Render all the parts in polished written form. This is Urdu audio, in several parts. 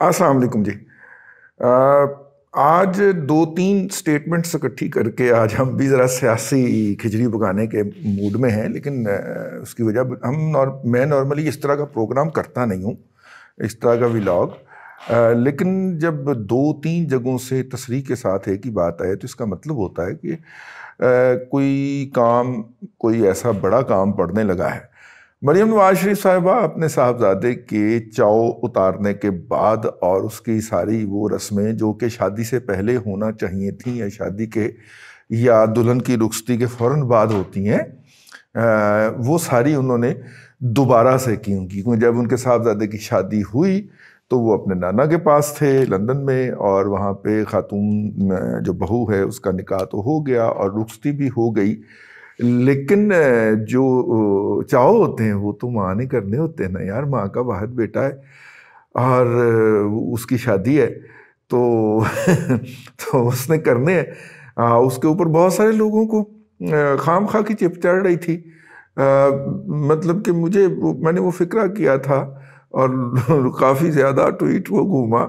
السلام علیکم جی۔ آج دو تین سٹیٹمنٹس اکٹھی کر کے آج ہم بھی ذرا سیاسی کھچڑی پکانے کے موڈ میں ہیں، لیکن اس کی وجہ میں نارملی اس طرح کا پروگرام کرتا نہیں ہوں، اس طرح کا ولاگ، لیکن جب دو تین جگہوں سے تصریح کے ساتھ ایک ہی بات آئے تو اس کا مطلب ہوتا ہے کہ کوئی ایسا بڑا کام پڑنے لگا ہے۔ مریم نواز شریف صاحبہ اپنے صاحبزادے کے چاؤ اتارنے کے بعد اور اس کی ساری وہ رسمیں جو کہ شادی سے پہلے ہونا چاہیے تھیں یا شادی کے یا دلہن کی رخصتی کے فوراً بعد ہوتی ہیں، وہ ساری انہوں نے دوبارہ سے کیونکہ جب ان کے صاحبزادے کی شادی ہوئی تو وہ اپنے نانا کے پاس تھے لندن میں، اور وہاں پہ خاتون جو بہو ہے اس کا نکاح تو ہو گیا اور رخصتی بھی ہو گئی، لیکن جو چاؤ ہوتے ہیں وہ تو ماں نے کرنے ہوتے ہیں نا یار، ماں کا واحد بیٹا ہے اور اس کی شادی ہے تو تو اس نے کرنے ہیں۔ اس کے اوپر بہت سارے لوگوں کو خام خواہ کی چپ چڑھ رہی تھی، مطلب کہ میں نے وہ فکرہ کیا تھا اور کافی زیادہ ٹویٹ وہ گھوما،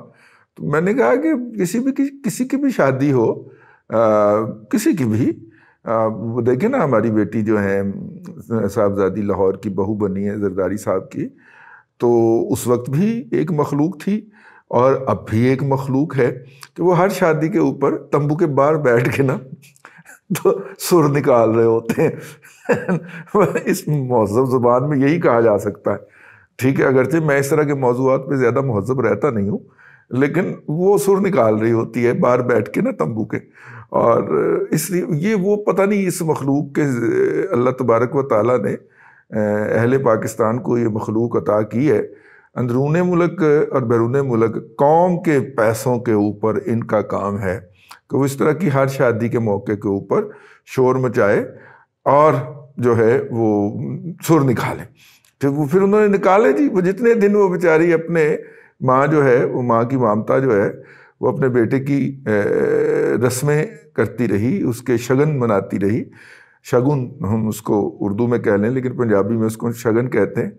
تو میں نے کہا کہ کسی کی بھی شادی ہو، کسی کی بھی، وہ دیکھیں نا ہماری بیٹی جو ہے صاحبزادی لاہور کی بہو بنی ہے زرداری صاحب کی، تو اس وقت بھی ایک مخلوق تھی اور اب بھی ایک مخلوق ہے کہ وہ ہر شادی کے اوپر تمبو کے باہر بیٹھ کے نا تو سر نکال رہے ہوتے ہیں۔ اس مہذب زبان میں یہی کہا جا سکتا ہے، ٹھیک ہے، اگرچہ میں اس طرح کے موضوعات پہ زیادہ مہذب رہتا نہیں ہوں، لیکن وہ سر نکال رہی ہوتی ہے باہر بیٹھ کے نا تمبو کے، اور اس لیے یہ وہ پتہ نہیں اس مخلوق کے اللہ تبارک و تعالیٰ نے اہل پاکستان کو یہ مخلوق عطا کی ہے، اندرون ملک اور بیرون ملک قوم کے پیسوں کے اوپر ان کا کام ہے کہ وہ اس طرح کی ہر شادی کے موقع کے اوپر شور مچائے اور جو ہے وہ سر نکالے۔ پھر انہوں نے نکالے جی، وہ جتنے دن وہ بیچاری اپنے ماں جو ہے، وہ ماں کی مامتا جو ہے، وہ اپنے بیٹے کی رسمیں کرتی رہی، اس کے شگن مناتی رہی، شگن ہم اس کو اردو میں کہہ لیں لیکن پنجابی میں اس کو شگن کہتے ہیں،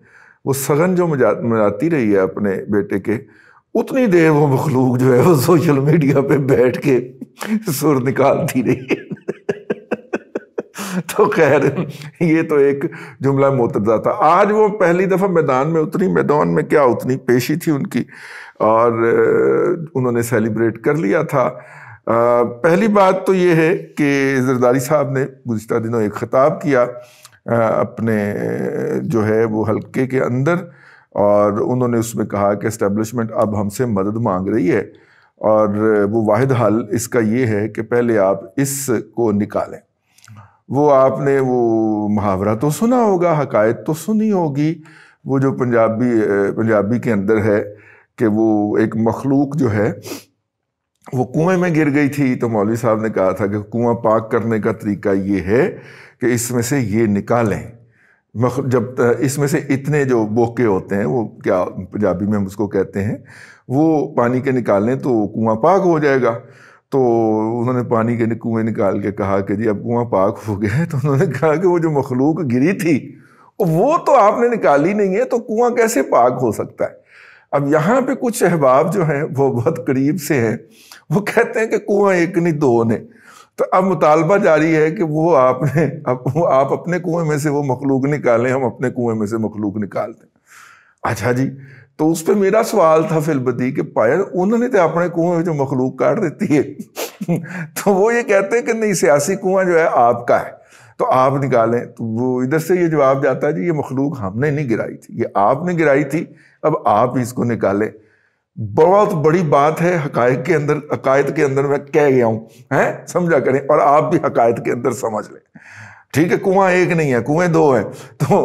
وہ سگن جو مناتی رہی ہے اپنے بیٹے کے، اتنی دیر وہ مخلوق جو ہے وہ سوشل میڈیا پہ بیٹھ کے سر نکالتی رہی ہے۔ تو خیر یہ تو ایک جملہ متضاد تھا۔ آج وہ پہلی دفعہ میدان میں اتری، میدان میں کیا اتنی پیشی تھی ان کی، اور انہوں نے سیلیبریٹ کر لیا تھا۔ پہلی بات تو یہ ہے کہ زرداری صاحب نے گزشتہ دنوں ایک خطاب کیا اپنے جو ہے وہ حلقے کے اندر، اور انہوں نے اس میں کہا کہ اسٹیبلشمنٹ اب ہم سے مدد مانگ رہی ہے، اور وہ واحد حل اس کا یہ ہے کہ پہلے آپ اس کو نکالیں۔ وہ آپ نے وہ محاورہ تو سنا ہوگا، حکایت تو سنی ہوگی، وہ جو پنجابی کے اندر ہے کہ وہ ایک مخلوق جو ہے وہ کنویں میں گر گئی تھی، تو مولوی صاحب نے کہا تھا کہ کنواں پاک کرنے کا طریقہ یہ ہے کہ اس میں سے یہ نکالیں، جب اس میں سے اتنے جو بوکے ہوتے ہیں، وہ کیا پنجابی میں ہم اس کو کہتے ہیں، وہ پانی کے نکالیں تو کنواں پاک ہو جائے گا۔ تو انہوں نے پانی کے کنویں نکال کے کہا کہ جی اب کنواں پاک ہو گیا ہے، تو انہوں نے کہا کہ وہ جو مخلوق گری تھی وہ تو آپ نے نکالی نہیں ہے، تو کنواں کیسے پاک ہو سکتا ہے؟ اب یہاں پہ کچھ احباب جو ہیں وہ بہت قریب سے ہیں، وہ کہتے ہیں کہ کنواں ایک نہیں دو نے، تو اب مطالبہ جاری ہے کہ وہ آپ اپنے کنویں میں سے وہ مخلوق نکالیں، ہم اپنے کنویں میں سے مخلوق نکال دیں۔ اچھا جی، تو اس پہ میرا سوال تھا فی البدیہہ کہ پایا انہوں نے تو اپنے کنویں میں جو مخلوق کاٹ دیتی ہے، تو وہ یہ کہتے ہیں کہ نہیں، سیاسی کنواں جو ہے آپ کا ہے تو آپ نکالیں۔ تو وہ ادھر سے یہ جواب جاتا ہے جی یہ مخلوق ہم نے نہیں گرائی تھی، یہ آپ نے گرائی تھی، اب آپ اس کو نکالیں۔ بہت بڑی بات ہے، حقائق کے اندر، عقائد کے اندر میں کہہ گیا ہوں، سمجھا کریں، اور آپ بھی حقائد کے اندر سمجھ لیں، ٹھیک ہے؟ کنواں ایک نہیں ہے، کنویں دو ہیں۔ تو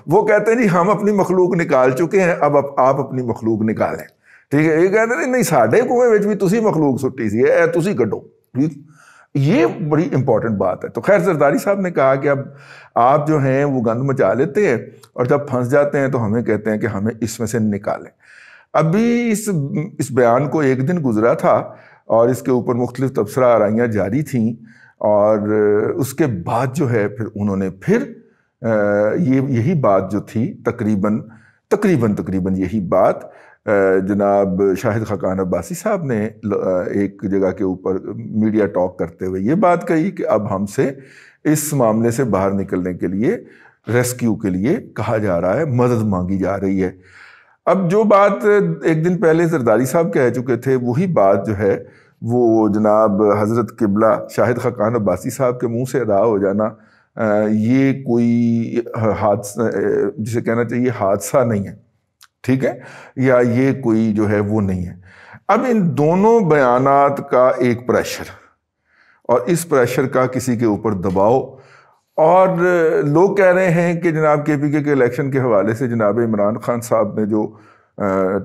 وہ کہتے ہیں جی ہم اپنی مخلوق نکال چکے ہیں، اب آپ اپنی مخلوق نکالیں، ٹھیک ہے؟ یہ کہتے ہیں نہیں ساڈے کنویں وچ بھی تسی مخلوق سٹی سی ہے، تسی کڈو، ٹھیک؟ یہ بڑی امپورٹنٹ بات ہے۔ تو خیر زرداری صاحب نے کہا کہ اب آپ جو ہیں وہ گند مچا لیتے ہیں اور جب پھنس جاتے ہیں تو ہمیں کہتے ہیں کہ ہمیں اس میں سے نکالیں۔ ابھی اس بیان کو ایک دن گزرا تھا اور اس کے اوپر مختلف تبصرہ آرائیاں جاری تھیں، اور اس کے بعد جو ہے پھر انہوں نے یہی بات جو تھی تقریباً یہی بات جناب شاہد خاقان عباسی صاحب نے ایک جگہ کے اوپر میڈیا ٹاک کرتے ہوئے یہ بات کہی کہ اب ہم سے اس معاملے سے باہر نکلنے کے لیے ریسکیو کے لیے کہا جا رہا ہے، مدد مانگی جا رہی ہے۔ اب جو بات ایک دن پہلے زرداری صاحب کہہ چکے تھے، وہی بات جو ہے وہ جناب حضرت قبلہ شاہد خاقان عباسی صاحب کے منہ سے ادا ہو جانا، یہ کوئی حادثہ جسے کہنا چاہیے حادثہ نہیں ہے، ٹھیک ہے، یا یہ کوئی جو ہے وہ نہیں ہے۔ اب ان دونوں بیانات کا ایک پریشر، اور اس پریشر کا کسی کے اوپر دباؤ، اور لوگ کہہ رہے ہیں کہ جناب کے پی کے الیکشن کے حوالے سے جناب عمران خان صاحب نے جو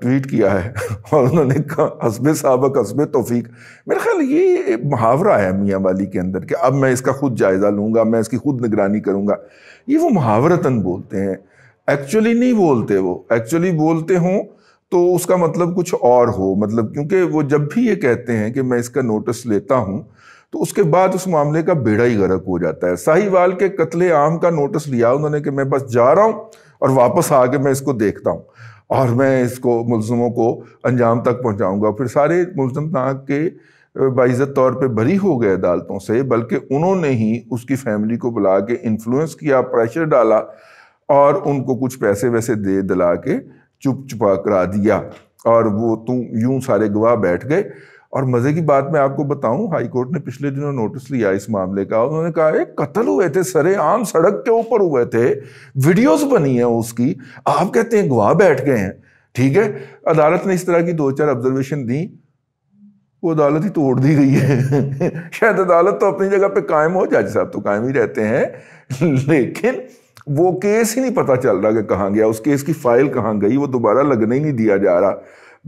ٹویٹ کیا ہے اور انہوں نے کہا حسب سابق حسب توفیق، میرے خیال یہ محاورہ ہے میاں والی کے اندر کہ اب میں اس کا خود جائزہ لوں گا، میں اس کی خود نگرانی کروں گا، یہ وہ محاورتاً بولتے ہیں، ایکچولی نہیں بولتے۔ وہ ایکچولی بولتے ہوں تو اس کا مطلب کچھ اور ہو، مطلب کیونکہ وہ جب بھی یہ کہتے ہیں کہ میں اس کا نوٹس لیتا ہوں تو اس کے بعد اس معاملے کا بیڑا ہی غرق ہو جاتا ہے۔ ساہیوال کے قتل عام کا نوٹس لیا انہوں نے کہ میں بس جا رہا ہوں اور واپس آ کے میں اس کو دیکھتا ہوں اور میں اس کو ملزموں کو انجام تک پہنچاؤں گا۔ پھر سارے ملزم نہ کے باعزت طور پہ بری ہو گئے عدالتوں سے، بلکہ انہوں نے ہی اس کی فیملی کو بلا کے انفلوئنس کیا، پریشر ڈالا اور ان کو کچھ پیسے ویسے دے دلا کے چپ چپا کرا دیا، اور وہ یوں سارے گواہ بیٹھ گئے۔ اور مزے کی بات میں آپ کو بتاؤں، ہائی کورٹ نے پچھلے دنوں نوٹس لیا اس معاملے کا، انہوں نے کہا ایک قتل ہوئے تھے سرے عام سڑک کے اوپر ہوئے تھے، ویڈیوز بنی ہیں اس کی، آپ کہتے ہیں گواہ بیٹھ گئے ہیں، ٹھیک ہے۔ عدالت نے اس طرح کی 2-4 آبزرویشن دی، وہ عدالت ہی توڑ دی گئی ہے۔ شاید عدالت تو اپنی جگہ پہ قائم ہو، جج صاحب تو قائم ہی رہتے ہیں، لیکن وہ کیس ہی نہیں پتہ چل رہا کہ کہاں گیا، اس کیس کی فائل کہاں گئی، وہ دوبارہ لگنے ہی نہیں دیا جا رہا۔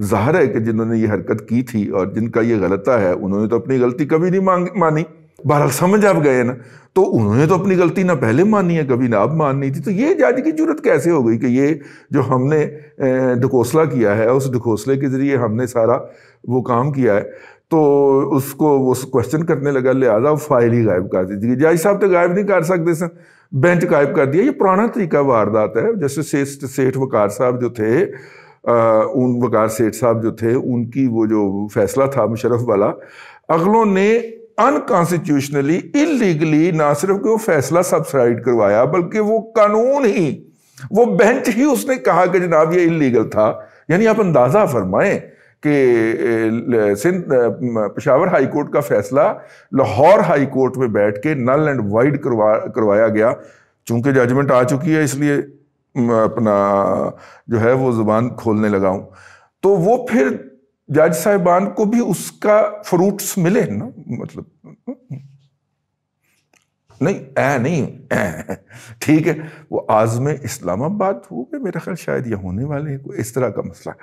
ظاہر ہے کہ جنہوں نے یہ حرکت کی تھی اور جن کا یہ غلطہ ہے، انہوں نے تو اپنی غلطی کبھی نہیں مانی، بہرحال سمجھ اب گئے نا، تو انہوں نے تو اپنی غلطی نہ پہلے مانی ہے کبھی، نہ اب ماننی تھی۔ تو یہ جج کی جرت کیسے ہو گئی کہ یہ جو ہم نے ڈھکوسلا کیا ہے، اس ڈھکوسلے کے ذریعے ہم نے سارا وہ کام کیا ہے، تو اس کو وہ کوشچن کرنے لگا، لہٰذا وہ فائل ہی غائب کر دی تھی۔ جج صاحب تو غائب نہیں کر سکتے سن، بینچ غائب کر دیا۔ یہ پرانا طریقہ واردات ہے۔ جیسے سیٹھ وقار صاحب جو تھے، وقار سیٹھ صاحب جو تھے، ان کی وہ جو فیصلہ تھا مشرف والا، اغلوں نے انکانسٹیٹیوشنلی اللیگلی نہ صرف کہ وہ فیصلہ سبسائڈ کروایا، بلکہ وہ قانون ہی، وہ بینچ ہی اس نے کہا کہ جناب یہ اللیگل تھا۔ یعنی آپ اندازہ فرمائیں کہ پشاور ہائی کورٹ کا فیصلہ لاہور ہائی کورٹ میں بیٹھ کے نل اینڈ وائڈ کروایا گیا۔ چونکہ ججمنٹ آ چکی ہے، اس لیے اپنا جو ہے وہ زبان کھولنے لگا ہوں، تو وہ پھر جج صاحبان کو بھی اس کا فروٹس ملے نا، مطلب نہیں ٹھیک ہے۔ وہ عازم اسلام آباد ہو گئے، میرا خیال شاید یہ ہونے والے ہیں، کوئی اس طرح کا مسئلہ۔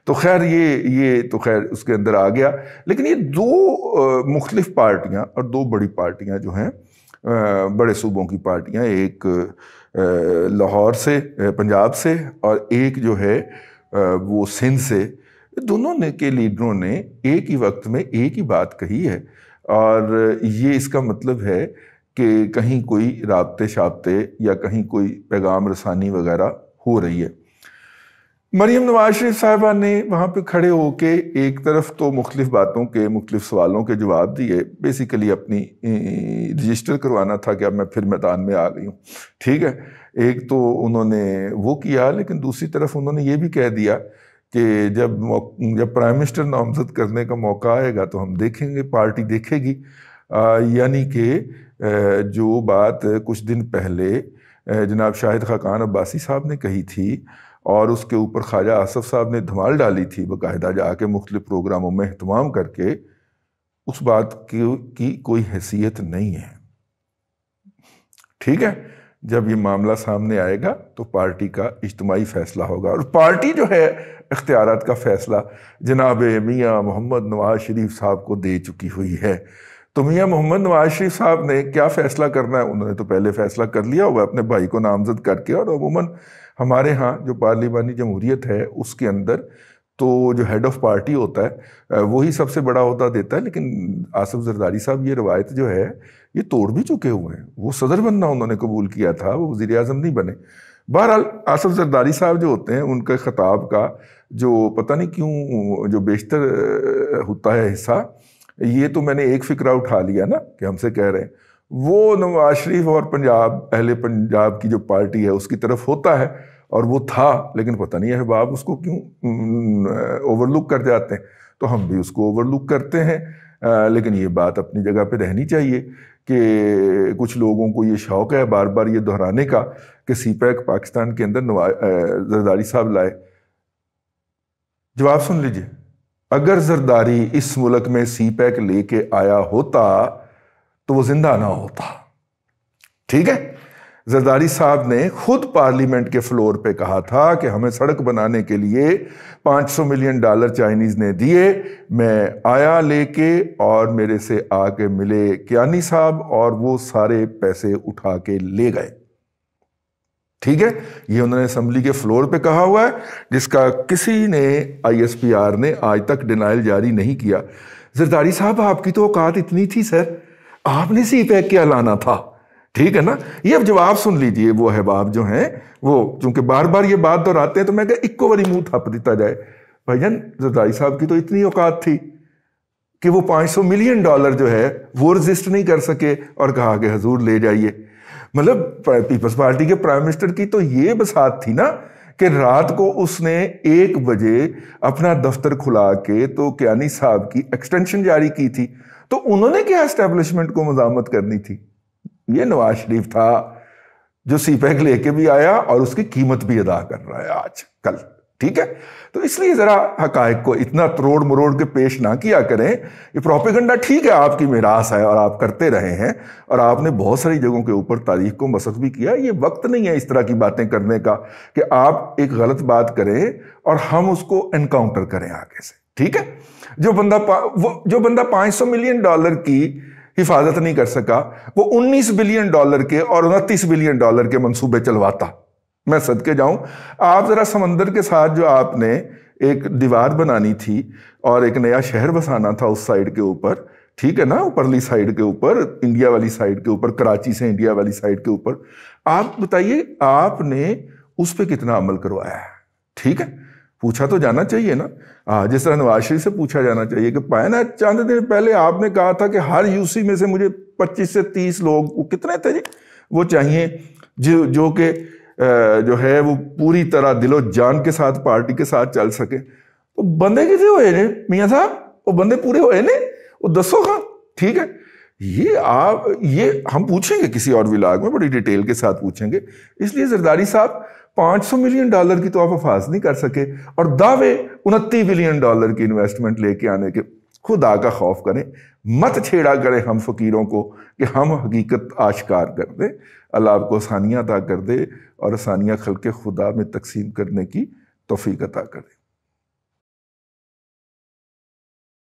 تو خیر یہ تو خیر اس کے اندر آ گیا، لیکن یہ 2 مختلف پارٹیاں اور 2 بڑی پارٹیاں جو ہیں، بڑے صوبوں کی پارٹیاں، ایک لاہور سے، پنجاب سے، اور ایک جو ہے وہ سندھ سے، دونوں نے کے لیڈروں نے ایک ہی وقت میں ایک ہی بات کہی ہے، اور یہ اس کا مطلب ہے کہ کہیں کوئی رابطے شابطے یا کہیں کوئی پیغام رسانی وغیرہ ہو رہی ہے۔ مریم نواز شریف صاحبہ نے وہاں پہ کھڑے ہو کے ایک طرف تو مختلف باتوں کے، مختلف سوالوں کے جواب دیے، بیسیکلی اپنی رجسٹر کروانا تھا کہ اب میں پھر میدان میں آ گئی ہوں، ٹھیک ہے۔ ایک تو انہوں نے وہ کیا، لیکن دوسری طرف انہوں نے یہ بھی کہہ دیا کہ جب پرائم منسٹر نامزد کرنے کا موقع آئے گا تو ہم دیکھیں گے، پارٹی دیکھے گی۔ یعنی کہ جو بات کچھ دن پہلے جناب شاہد خاقان عباسی صاحب نے کہی تھی، اور اس کے اوپر خواجہ آصف صاحب نے دھمال ڈالی تھی باقاعدہ جا کے مختلف پروگراموں میں اہتمام کر کے، اس بات کی کوئی حیثیت نہیں ہے، ٹھیک ہے۔ جب یہ معاملہ سامنے آئے گا تو پارٹی کا اجتماعی فیصلہ ہوگا، اور پارٹی جو ہے اختیارات کا فیصلہ جناب میاں محمد نواز شریف صاحب کو دے چکی ہوئی ہے۔ تو میاں محمد نواز شریف صاحب نے کیا فیصلہ کرنا ہے، انہوں نے تو پہلے فیصلہ کر لیا ہوا اپنے بھائی کو نامزد کر کے، اور عموماً ہمارے ہاں جو پارلیمانی جمہوریت ہے اس کے اندر تو جو ہیڈ آف پارٹی ہوتا ہے وہی سب سے بڑا عہدہ دیتا ہے، لیکن آصف زرداری صاحب یہ روایت جو ہے یہ توڑ بھی چکے ہوئے ہیں۔ وہ صدر بننا انہوں نے قبول کیا تھا، وہ وزیر اعظم نہیں بنے۔ بہرحال آصف زرداری صاحب جو ہوتے ہیں ان کے خطاب کا جو پتہ نہیں کیوں جو بیشتر ہوتا ہے حصہ، یہ تو میں نے ایک فکرہ اٹھا لیا نا کہ ہم سے کہہ رہے ہیں، وہ نواز شریف اور اہل پنجاب کی جو پارٹی ہے اس کی طرف ہوتا ہے، اور وہ تھا، لیکن پتہ نہیں احباب اس کو کیوں اوور لک کر جاتے ہیں، تو ہم بھی اس کو اوور لک کرتے ہیں۔ لیکن یہ بات اپنی جگہ پہ رہنی چاہیے کہ کچھ لوگوں کو یہ شوق ہے بار بار یہ دہرانے کا کہ سی پیک پاکستان کے اندر زرداری صاحب لائے۔ جواب سن لیجئے، اگر زرداری اس ملک میں سی پیک لے کے آیا ہوتا تو وہ زندہ نہ ہوتا، ٹھیک ہے؟ زرداری صاحب نے خود پارلیمنٹ کے فلور پہ کہا تھا کہ ہمیں سڑک بنانے کے لیے $500 ملین چائنیز نے دیے، میں آیا لے کے اور میرے سے آ کے ملے کیانی صاحب اور وہ سارے پیسے اٹھا کے لے گئے، ٹھیک ہے؟ یہ انہوں نے اسمبلی کے فلور پہ کہا ہوا ہے، جس کا کسی نے ISPR نے آج تک ڈینائل جاری نہیں کیا۔ زرداری صاحب آپ کی تو اوقات اتنی تھی سر، آپ نے سی پیک کیا لانا تھا، ٹھیک ہے نا؟ یہ اب جواب سن لیجئے وہ احباب جو ہیں، وہ چونکہ بار بار یہ بات دہراتے ہیں تو میں کہا اکو باری منہ تھپ دیتا جائے۔ بھائی جان زرداری صاحب کی تو اتنی اوقات تھی کہ وہ $500 ملین جو ہے وہ رزسٹ نہیں کر سکے اور کہا کہ حضور لے جائیے۔ مطلب پیپلز پارٹی کے پرائم منسٹر کی تو یہ بساط تھی نا کہ رات کو اس نے 1 بجے اپنا دفتر کھلا کے تو کیانی صاحب کی ایکسٹینشن جاری کی تھی، تو انہوں نے کیا اسٹیبلشمنٹ کو مزاحمت کرنی تھی؟ یہ نواز شریف تھا جو سی پیک لے کے بھی آیا اور اس کی قیمت بھی ادا کر رہا ہے آج کل، ٹھیک ہے؟ تو اس لیے ذرا حقائق کو اتنا تروڑ مروڑ کے پیش نہ کیا کریں۔ یہ پروپیگنڈا ٹھیک ہے آپ کی میراث ہے اور آپ کرتے رہے ہیں، اور آپ نے بہت ساری جگہوں کے اوپر تاریخ کو مسخ بھی کیا۔ یہ وقت نہیں ہے اس طرح کی باتیں کرنے کا کہ آپ ایک غلط بات کریں اور ہم اس کو انکاؤنٹر کریں آگے سے، ٹھیک ہے؟ جو بندہ $500 ملین کی حفاظت نہیں کر سکا، وہ $19 بلین کے اور $29 بلین کے منصوبے چلواتا۔ میں صدقے جاؤں، آپ ذرا سمندر کے ساتھ جو آپ نے ایک دیوار بنانی تھی اور ایک نیا شہر بسانا تھا اس سائیڈ کے اوپر، ٹھیک ہے نا، اوپرلی سائیڈ کے اوپر، انڈیا والی سائیڈ کے اوپر، کراچی سے انڈیا والی سائیڈ کے اوپر، آپ بتائیے آپ نے اس پہ کتنا عمل کروایا ہے؟ ٹھیک ہے، پوچھا تو جانا چاہیے نا، جس طرح نواز شریف سے پوچھا جانا چاہیے کہ پائے نا چند دن پہلے آپ نے کہا تھا کہ ہر UC میں سے مجھے 25 سے 30 لوگ، وہ کتنے تھے جی، وہ چاہیے جو کہ جو ہے وہ پوری طرح دل و جان کے ساتھ پارٹی کے ساتھ چل سکے۔ وہ بندے کتنے ہوئے نے میاں صاحب؟ وہ بندے پورے ہوئے نے؟ وہ دسو خاں، ٹھیک ہے؟ یہ ہم پوچھیں گے کسی اور ولاگ میں، بڑی ڈیٹیل کے ساتھ پوچھیں گے۔ اس لیے زرداری صاحب $500 ملین کی تو آپ حفاظ نہیں کر سکے، اور دعوے $29 بلین کی انویسٹمنٹ لے کے آنے کے، خدا کا خوف کریں، مت چھیڑا کریں ہم فقیروں کو کہ ہم حقیقت آشکار کر دیں۔ اللہ آپ کو آسانیاں عطا کر دے اور آسانیاں خلق خدا میں تقسیم کرنے کی توفیق عطا کرے۔